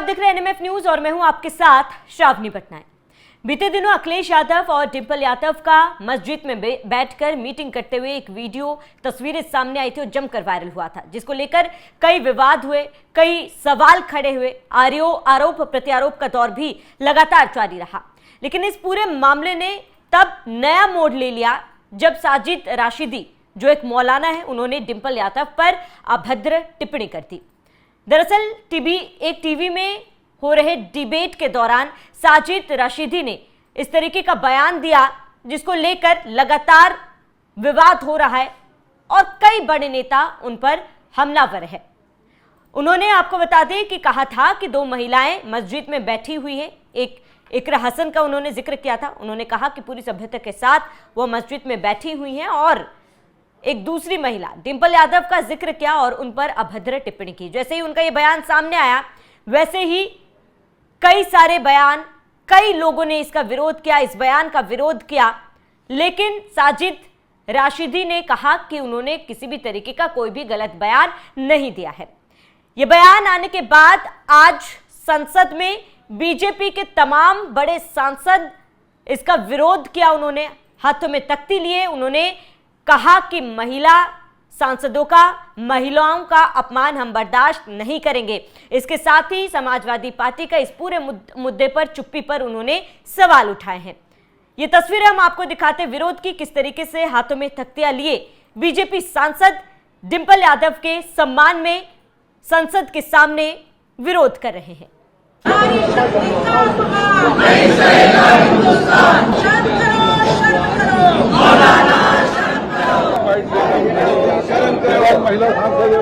आप देख रहे हैं एनएमएफ न्यूज और मैं हूं आपके साथ श्रावणी पटनायक। बीते दिनों अखिलेश यादव और डिंपल यादव का मस्जिद में बैठकर मीटिंग करते हुए एक वीडियो तस्वीरें सामने आई थी और जमकर वायरल हुआ था, जिसको लेकर कई विवाद हुए, कई सवाल खड़े हुए। आरोप प्रत्यारोप का दौर भी लगातार जारी रहा, लेकिन इस पूरे मामले ने तब नया मोड़ ले लिया जब साजिद राशिदी, जो एक मौलाना है, उन्होंने डिंपल यादव पर अभद्र टिप्पणी कर दी। दरअसल एक टीवी में हो रहे डिबेट के दौरान साजिद राशिदी ने इस तरीके का बयान दिया, जिसको लेकर लगातार विवाद हो रहा है और कई बड़े नेता उन पर हमलावर है। उन्होंने, आपको बता दें कि कहा था कि दो महिलाएं मस्जिद में बैठी हुई हैं। एक इकरा हसन का उन्होंने जिक्र किया था। उन्होंने कहा कि पूरी सभ्यता के साथ वो मस्जिद में बैठी हुई हैं और एक दूसरी महिला डिंपल यादव का जिक्र किया और उन पर अभद्र टिप्पणी की। जैसे ही उनका ये बयान सामने आया, वैसे ही कई सारे बयान, कई लोगों ने इसका विरोध किया, इस बयान का विरोध किया। लेकिन साजिद राशिदी ने कहा कि उन्होंने किसी भी तरीके का कोई भी गलत बयान नहीं दिया है। यह बयान आने के बाद आज संसद में बीजेपी के तमाम बड़े सांसद इसका विरोध किया। उन्होंने हाथों में तख्ती लिए। उन्होंने कहा कि महिलाओं का अपमान हम बर्दाश्त नहीं करेंगे। इसके साथ ही समाजवादी पार्टी का इस पूरे मुद्दे पर चुप्पी पर उन्होंने सवाल उठाए हैं। ये तस्वीरें हम आपको दिखाते विरोध की, किस तरीके से हाथों में तख्तियां लिए बीजेपी सांसद डिंपल यादव के सम्मान में संसद के सामने विरोध कर रहे हैं। महिला सांसद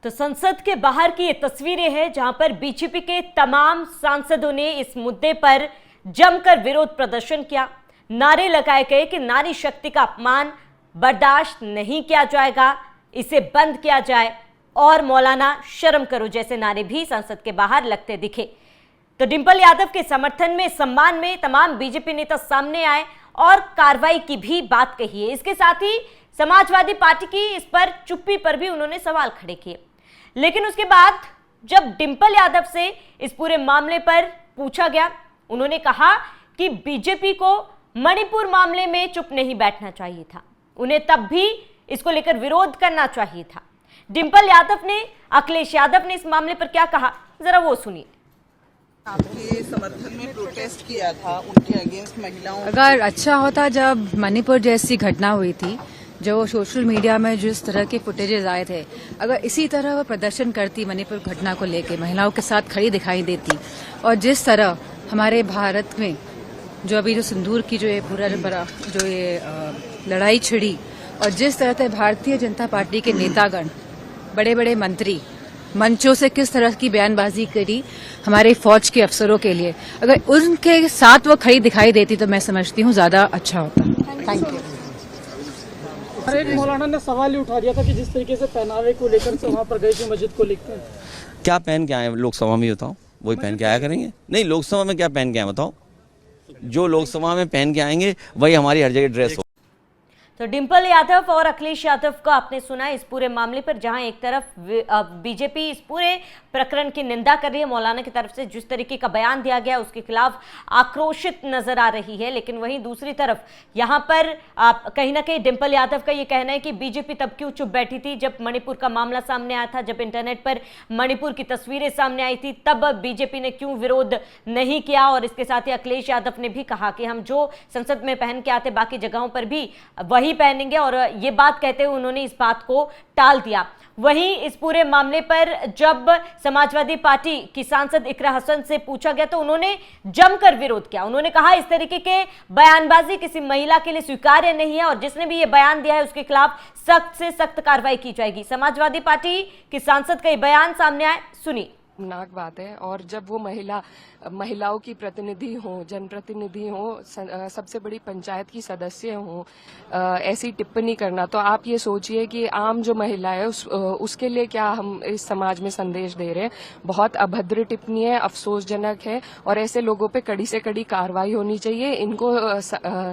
तो संसद के बाहर की ये तस्वीरें हैं, जहां पर बीजेपी के तमाम सांसदों ने इस मुद्दे पर जमकर विरोध प्रदर्शन किया। नारे लगाए गए कि नारी शक्ति का अपमान बर्दाश्त नहीं किया जाएगा, इसे बंद किया जाए और मौलाना शर्म करो जैसे नारे भी संसद के बाहर लगते दिखे। तो डिंपल यादव के समर्थन में, सम्मान में तमाम बीजेपी नेता सामने आए और कार्रवाई की भी बात कही है। इसके साथ ही समाजवादी पार्टी की इस पर चुप्पी पर भी उन्होंने सवाल खड़े किए। लेकिन उसके बाद जब डिंपल यादव से इस पूरे मामले पर पूछा गया, उन्होंने कहा कि बीजेपी को मणिपुर मामले में चुप नहीं बैठना चाहिए था, उन्हें तब भी इसको लेकर विरोध करना चाहिए था। डिंपल यादव ने, अखिलेश यादव ने इस मामले पर क्या कहा, जरा वो सुनिए। आपके समर्थन में प्रोटेस्ट किया था, उनके अगेंस्ट महिलाओं। अगर अच्छा होता जब मणिपुर जैसी घटना हुई थी, जो सोशल मीडिया में जिस तरह के फुटेजेस आए थे, अगर इसी तरह वो प्रदर्शन करती, मणिपुर घटना को लेके महिलाओं के साथ खड़ी दिखाई देती, और जिस तरह हमारे भारत में जो अभी जो सिंदूर की जो ये पूरा जो ये लड़ाई छिड़ी, और जिस तरह से भारतीय जनता पार्टी के नेतागण, बड़े बड़े मंत्री मंचों से किस तरह की बयानबाजी करी हमारे फौज के अफसरों के लिए, अगर उनके साथ वो खड़ी दिखाई देती तो मैं समझती हूँ ज्यादा अच्छा होता। Thank you. एक मौलाना ने सवाल ही उठा दिया था कि जिस तरीके से पहनावे को लेकर से वहाँ पर गए थे मस्जिद को लेकर, क्या पहन के आए लोकसभा में, बताओ, वही पहन के आया करेंगे? नहीं, लोकसभा में क्या पहन के आए बताओ? जो लोकसभा में पहन के आएंगे वही हमारी हर जगह ड्रेस हो। तो डिंपल यादव और अखिलेश यादव को आपने सुना इस पूरे मामले पर, जहां एक तरफ बीजेपी इस पूरे प्रकरण की निंदा कर रही है, मौलाना की तरफ से जिस तरीके का बयान दिया गया उसके खिलाफ आक्रोशित नजर आ रही है, लेकिन वहीं दूसरी तरफ यहां पर कहीं ना कहीं डिंपल यादव का यह कहना है कि बीजेपी तब क्यों चुप बैठी थी जब मणिपुर का मामला सामने आया था, जब इंटरनेट पर मणिपुर की तस्वीरें सामने आई थी, तब बीजेपी ने क्यों विरोध नहीं किया। और इसके साथ ही अखिलेश यादव ने भी कहा कि हम जो संसद में पहन के आते बाकी जगहों पर भी वही पहनेंगे, और ये बात कहते हुए उन्होंने इस बात को टाल दिया। वहीं इस पूरे मामले पर जब समाजवादी पार्टी की सांसद इकरा हसन से पूछा गया तो उन्होंने जमकर विरोध किया। उन्होंने कहा इस तरीके के बयानबाजी किसी महिला के लिए स्वीकार्य नहीं है और जिसने भी ये बयान दिया है उसके खिलाफ सख्त से सख्त कार्रवाई की जाएगी। समाजवादी पार्टी की सांसद का ये बयान सामने आए, सुनिए। नाक बात है। और जब वो महिलाओं की प्रतिनिधि हो, जनप्रतिनिधि हो, सबसे बड़ी पंचायत की सदस्य हो, ऐसी टिप्पणी करना, तो आप ये सोचिए कि आम जो महिला है उसके लिए क्या हम इस समाज में संदेश दे रहे हैं। बहुत अभद्र टिप्पणी है, अफसोसजनक है और ऐसे लोगों पे कड़ी से कड़ी कार्रवाई होनी चाहिए। इनको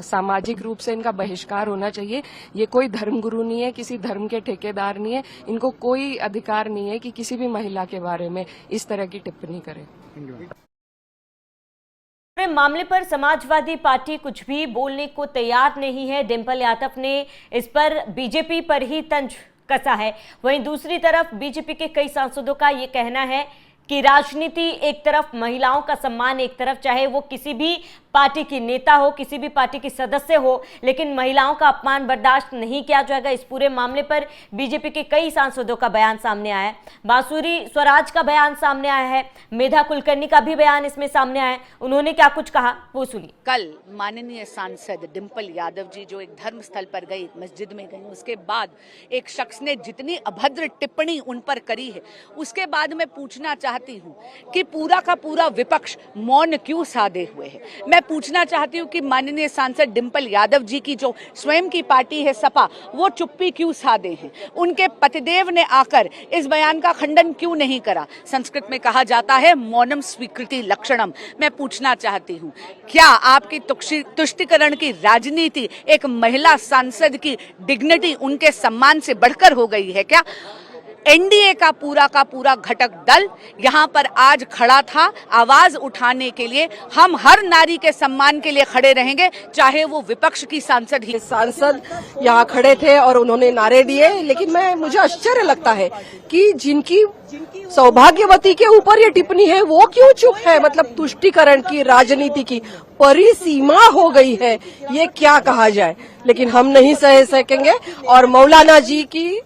सामाजिक रूप से इनका बहिष्कार होना चाहिए। ये कोई धर्मगुरु नहीं है, किसी धर्म के ठेकेदार नहीं है, इनको कोई अधिकार नहीं है कि किसी भी महिला के बारे में इस तरह की टिप्पणी करें। मामले पर समाजवादी पार्टी कुछ भी बोलने को तैयार नहीं है। डिंपल यादव ने इस पर बीजेपी पर ही तंज कसा है। वहीं दूसरी तरफ बीजेपी के कई सांसदों का ये कहना है कि राजनीति एक तरफ, महिलाओं का सम्मान एक तरफ, चाहे वो किसी भी पार्टी की नेता हो, किसी भी पार्टी की सदस्य हो, लेकिन महिलाओं का अपमान बर्दाश्त नहीं किया जाएगा। इस पूरे मामले पर बीजेपी के कई सांसदों का बयान सामने आया है। बांसुरी स्वराज का बयान सामने आया है, मेधा कुलकर्णी का भी बयान इसमें सामने आया है। उन्होंने क्या कुछ कहा वो सुनिए। कल माननीय सांसद डिंपल यादव जी जो एक धर्म स्थल पर गई, मस्जिद में गई, उसके बाद एक शख्स ने जितनी अभद्र टिप्पणी उन पर करी है, उसके बाद मैं पूछना चाहती हूँ कि पूरा का पूरा विपक्ष मौन क्यों साधे हुए है। मैं पूछना चाहती हूँ कि माननीय सांसद डिंपल यादव जी की जो स्वयं की पार्टी है सपा, वो चुप्पी क्यों साधे हैं। उनके पतिदेव ने आकर इस बयान का खंडन क्यों नहीं करा। संस्कृत में कहा जाता है मौनम स्वीकृति लक्षणम। मैं पूछना चाहती हूँ, क्या आपकी तुष्टिकरण की राजनीति एक महिला सांसद की डिग्निटी, उनके सम्मान से बढ़कर हो गई है क्या। एनडीए का पूरा घटक दल यहाँ पर आज खड़ा था आवाज उठाने के लिए। हम हर नारी के सम्मान के लिए खड़े रहेंगे, चाहे वो विपक्ष की सांसद ही। सांसद यहाँ खड़े थे और उन्होंने नारे दिए, लेकिन मुझे आश्चर्य लगता है कि जिनकी सौभाग्यवती के ऊपर ये टिप्पणी है वो क्यों चुप है। मतलब तुष्टीकरण की राजनीति की परिसीमा हो गई है, ये क्या कहा जाए। लेकिन हम नहीं सह सकेंगे और मौलाना जी की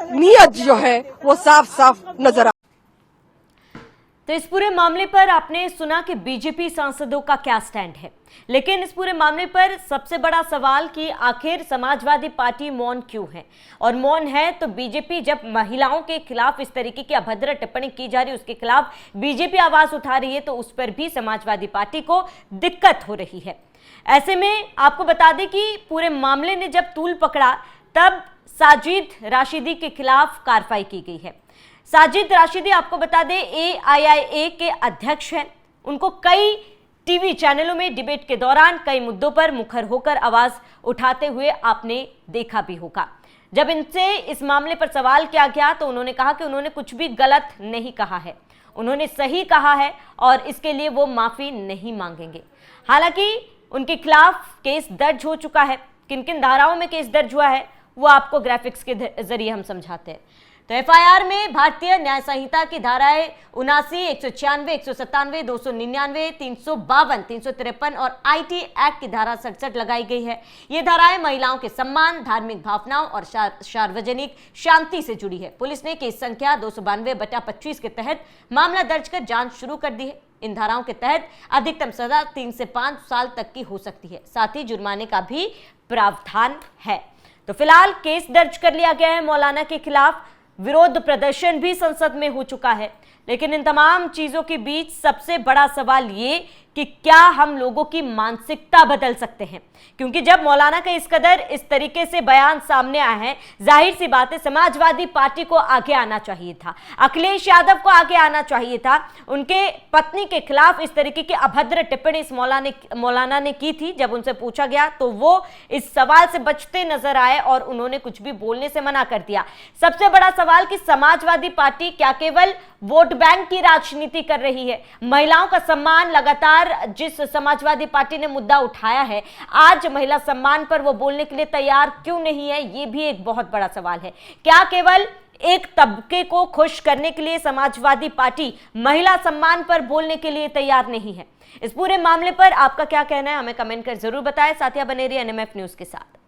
नियत जो है वो साफ साफ नजर आ। तो इस पूरे मामले पर आपने सुना कि बीजेपी सांसदों का क्या स्टैंड है, लेकिन इस पूरे मामले पर सबसे बड़ा सवाल कि आखिर समाजवादी पार्टी मौन क्यों है। और मौन है तो बीजेपी जब महिलाओं के खिलाफ इस तरीके की अभद्र टिप्पणी की जा रही है, उसके खिलाफ बीजेपी आवाज उठा रही है, तो उस पर भी समाजवादी पार्टी को दिक्कत हो रही है। ऐसे में आपको बता दें कि पूरे मामले ने जब तूल पकड़ा तब साजिद राशिदी के खिलाफ कार्रवाई की गई है। साजिद राशिदी आपको बता दें AIIA के अध्यक्ष हैं। उनको कई टीवी चैनलों में डिबेट के दौरान कई मुद्दों पर मुखर होकर आवाज उठाते हुए आपने देखा भी होगा। जब इनसे इस मामले पर सवाल किया गया तो उन्होंने कहा कि उन्होंने कुछ भी गलत नहीं कहा है, उन्होंने सही कहा है और इसके लिए वो माफी नहीं मांगेंगे। हालांकि उनके खिलाफ केस दर्ज हो चुका है। किन किन धाराओं में केस दर्ज हुआ है वो आपको ग्राफिक्स के जरिए हम समझाते हैं। तो FIR में भारतीय न्याय संहिता की धाराएं 79, 196, 197, 299, 352, 353 और IT एक्ट की धारा 67 लगाई गई है। ये धाराएं महिलाओं के सम्मान, धार्मिक भावनाओं और सार्वजनिक शांति से जुड़ी है। पुलिस ने केस संख्या 292/25 के तहत मामला दर्ज कर जांच शुरू कर दी है। इन धाराओं के तहत अधिकतम सजा 3 से 5 साल तक की हो सकती है। साथ ही जुर्माने का भी प्रावधान है। तो फिलहाल केस दर्ज कर लिया गया है मौलाना के खिलाफ। विरोध प्रदर्शन भी संसद में हो चुका है। लेकिन इन तमाम चीजों के बीच सबसे बड़ा सवाल ये कि क्या हम लोगों की मानसिकता बदल सकते हैं। क्योंकि जब मौलाना का इस कदर इस तरीके से बयान सामने आए हैं, जाहिर सी बात है समाजवादी पार्टी को आगे आना चाहिए था, अखिलेश यादव को आगे आना चाहिए था। उनके पत्नी के खिलाफ इस तरीके की अभद्र टिप्पणी इस मौलाना ने की थी। जब उनसे पूछा गया तो वो इस सवाल से बचते नजर आए और उन्होंने कुछ भी बोलने से मना कर दिया। सबसे बड़ा सवाल कि समाजवादी पार्टी क्या केवल वोट बैंक की राजनीति कर रही है? महिलाओं का सम्मान लगातार जिस समाजवादी पार्टी ने मुद्दा उठाया है, आज महिला सम्मान पर वो बोलने के लिए तैयार क्यों नहीं है? ये भी एक बहुत बड़ा सवाल है। क्या केवल एक तबके को खुश करने के लिए समाजवादी पार्टी महिला सम्मान पर बोलने के लिए तैयार नहीं है? इस पूरे मामले पर आपका क्या कहना है, हमें कमेंट कर जरूर बताएं। साथ ही बने रहिए NMF न्यूज के साथ।